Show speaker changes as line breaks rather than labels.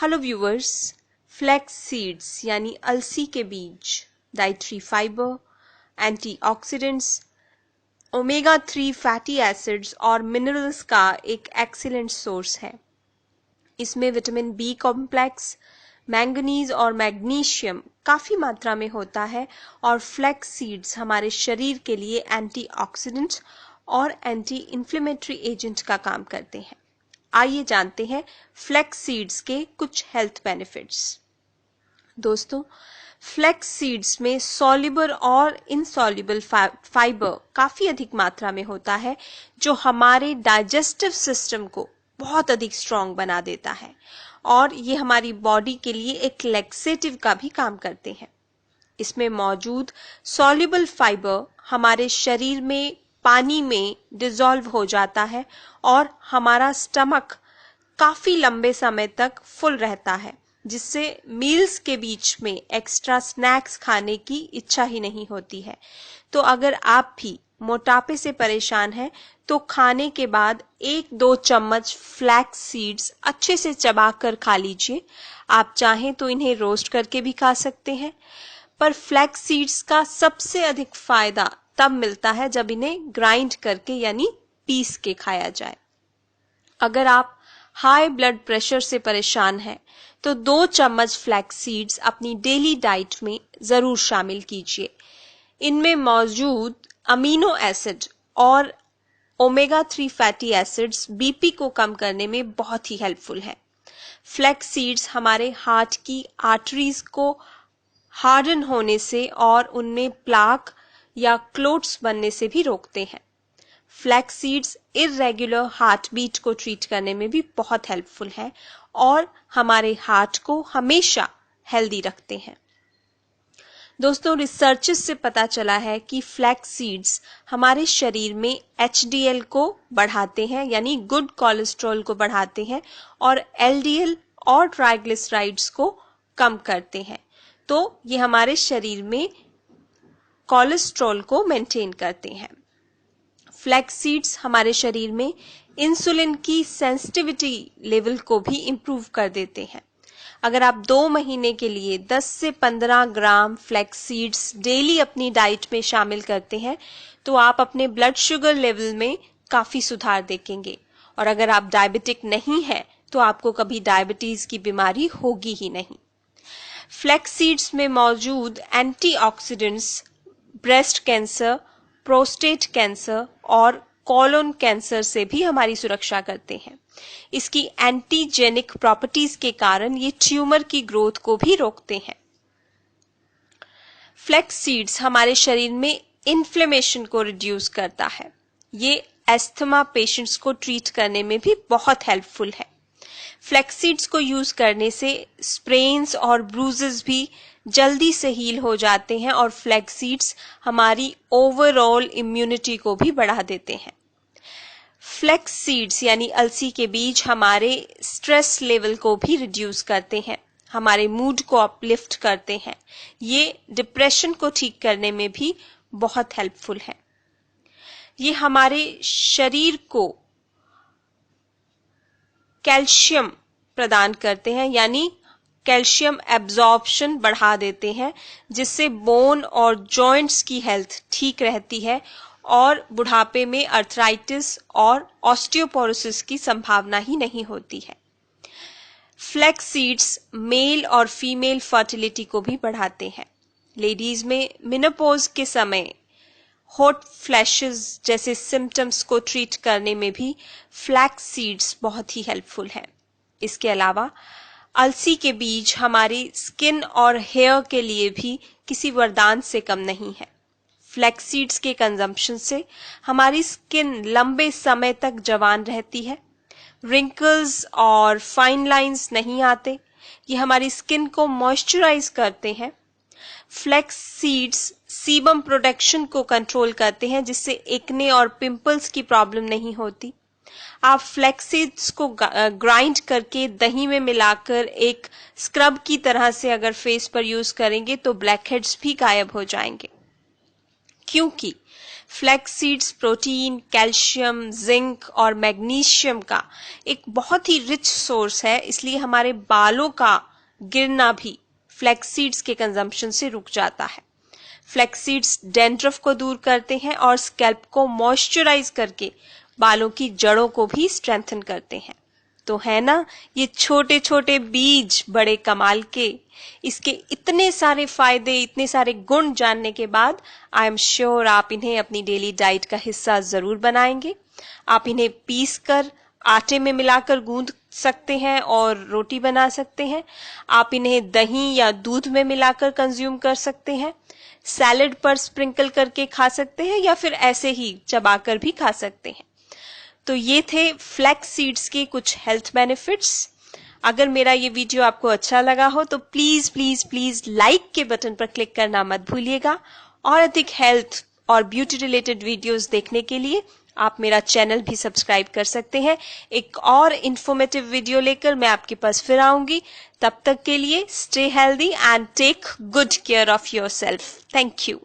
Hello viewers, flax seeds यानी अलसी के बीज dietary fibre, antioxidants, omega 3 fatty acids और मिनरल्स का एक एक्सीलेंट सोर्स है। इसमें विटामिन बी कॉम्प्लेक्स, मैंगनीज और मैग्नीशियम काफ़ी मात्रा में होता है और फ्लैक्स सीड्स हमारे शरीर के लिए एंटीऑक्सीडेंट और एंटी इन्फ्लेमेटरी एजेंट का काम करते हैं। आइए जानते हैं फ्लैक्स सीड्स के कुछ हेल्थ बेनिफिट्स। दोस्तों, फ्लैक्स सीड्स में सॉल्युबल और इनसॉल्युबल फाइबर काफ़ी अधिक मात्रा में होता है, जो हमारे डाइजेस्टिव सिस्टम को बहुत अधिक स्ट्रॉन्ग बना देता है और ये हमारी बॉडी के लिए एक लैक्सेटिव का भी काम करते हैं। इसमें मौजूद सॉल्युबल फाइबर हमारे शरीर में पानी में डिसॉल्व हो जाता है और हमारा स्टमक काफ़ी लंबे समय तक फुल रहता है, जिससे मील्स के बीच में एक्स्ट्रा स्नैक्स खाने की इच्छा ही नहीं होती है। तो अगर आप भी मोटापे से परेशान हैं तो खाने के बाद 1-2 चम्मच फ्लैक्स सीड्स अच्छे से चबाकर खा लीजिए। आप चाहें तो इन्हें रोस्ट करके भी खा सकते हैं, पर फ्लैक्स सीड्स का सबसे अधिक फायदा तब मिलता है जब इन्हें ग्राइंड करके यानी पीस के खाया जाए। अगर आप हाई ब्लड प्रेशर से परेशान हैं तो 2 चम्मच फ्लैक्स सीड्स अपनी डेली डाइट में ज़रूर शामिल कीजिए। इनमें मौजूद अमीनो एसिड और ओमेगा 3 फैटी एसिड्स बीपी को कम करने में बहुत ही हेल्पफुल है। फ्लैक्स सीड्स हमारे हार्ट की आर्टरीज को हार्डन होने से और उनमें प्लाक या क्लोट्स बनने से भी रोकते हैं। Flax seeds irregular heart beat को ट्रीट करने में भी बहुत हेल्पफुल है और हमारे हार्ट को हमेशा हेल्दी रखते हैं। दोस्तों, रिसर्चेस से पता चला है कि फ्लैक्स सीड्स हमारे शरीर में HDL को बढ़ाते हैं यानी गुड कोलेस्ट्रॉल को बढ़ाते हैं और LDL और ट्राइग्लिसराइड्स को कम करते हैं। तो ये हमारे शरीर में कोलेस्ट्रॉल को मेंटेन करते हैं। फ्लैक्स सीड्स हमारे शरीर में इंसुलिन की सेंसिटिविटी लेवल को भी इम्प्रूव कर देते हैं। अगर आप 2 महीने के लिए 10 से 15 ग्राम फ्लैक्स सीड्स डेली अपनी डाइट में शामिल करते हैं तो आप अपने ब्लड शुगर लेवल में काफ़ी सुधार देखेंगे। और अगर आप डायबिटिक नहीं हैं तो आपको कभी डायबिटीज़ की बीमारी होगी ही नहीं। फ्लैक्स सीड्स में मौजूद antioxidants breast cancer, prostate cancer और कोलोन कैंसर से भी हमारी सुरक्षा करते हैं। इसकी एंटीजेनिक प्रॉपर्टीज के कारण ये ट्यूमर की ग्रोथ को भी रोकते हैं। फ्लैक्स सीड्स हमारे शरीर में इन्फ्लेमेशन को रिड्यूस करता है। ये एस्थमा पेशेंट्स को ट्रीट करने में भी बहुत हेल्पफुल है। फ्लैक्स सीड्स को यूज करने से स्प्रेन्स और ब्रूजेस भी जल्दी से हील हो जाते हैं और फ्लैक्स सीड्स हमारी ओवरऑल इम्यूनिटी को भी बढ़ा देते हैं। फ्लैक्स सीड्स यानी अलसी के बीज हमारे स्ट्रेस लेवल को भी रिड्यूस करते हैं, हमारे मूड को अपलिफ्ट करते हैं। ये डिप्रेशन को ठीक करने में भी बहुत हेल्पफुल है। ये हमारे शरीर को कैल्शियम प्रदान करते हैं यानी कैल्शियम एब्जॉर्प्शन बढ़ा देते हैं, जिससे बोन और जॉइंट्स की हेल्थ ठीक रहती है और बुढ़ापे में अर्थराइटिस और ऑस्टियोपोरोसिस की संभावना ही नहीं होती है। फ्लैक्स सीड्स मेल और फीमेल फर्टिलिटी को भी बढ़ाते हैं। लेडीज में मेनोपॉज के समय हॉट फ्लैशेस जैसे सिम्टम्स को ट्रीट करने में भी फ्लैक्स सीड्स बहुत ही हेल्पफुल हैं। इसके अलावा अलसी के बीज हमारी स्किन और हेयर के लिए भी किसी वरदान से कम नहीं है। फ्लैक्स सीड्स के कंजम्पशन से हमारी स्किन लंबे समय तक जवान रहती है, रिंकल्स और फाइन लाइंस नहीं आते। ये हमारी स्किन को मॉइस्चराइज करते हैं। फ्लैक्स सीड्स सीबम प्रोडक्शन को कंट्रोल करते हैं, जिससे एक्ने और पिंपल्स की प्रॉब्लम नहीं होती। आप फ्लैक्स सीड्स को ग्राइंड करके दही में मिलाकर एक स्क्रब की तरह से अगर फेस पर यूज करेंगे तो ब्लैक हेड्स भी गायब हो जाएंगे, क्योंकि flax seeds protein, calcium, zinc और मैग्नीशियम का एक बहुत ही रिच सोर्स है, इसलिए हमारे बालों का गिरना भी फ्लैक्स सीड्स के कंजम्पशन से रुक जाता है। फ्लैक्स सीड्स डैंड्रफ को दूर करते हैं और स्कैल्प को मॉइस्चराइज करके बालों की जड़ों को भी स्ट्रेंथन करते हैं। तो है ना ये छोटे छोटे बीज बड़े कमाल के। इसके इतने सारे फायदे, इतने सारे गुण जानने के बाद आई एम श्योर आप इन्हें अपनी डेली डाइट का हिस्सा जरूर बनाएंगे। आप इन्हें पीस कर आटे में मिलाकर गूंद सकते हैं और रोटी बना सकते हैं। आप इन्हें दही या दूध में मिलाकर कंज्यूम कर सकते हैं, सैलेड पर स्प्रिंकल करके खा सकते हैं या फिर ऐसे ही चबाकर भी खा सकते हैं। तो ये थे फ्लैक्स सीड्स के कुछ हेल्थ बेनिफिट्स। अगर मेरा ये वीडियो आपको अच्छा लगा हो तो प्लीज प्लीज प्लीज लाइक के बटन पर क्लिक करना मत भूलिएगा। और अधिक हेल्थ और ब्यूटी रिलेटेड वीडियोस देखने के लिए आप मेरा चैनल भी सब्सक्राइब कर सकते हैं। एक और इंफॉर्मेटिव वीडियो लेकर मैं आपके पास फिर आऊंगी। तब तक के लिए stay healthy and take good care of yourself. Thank you.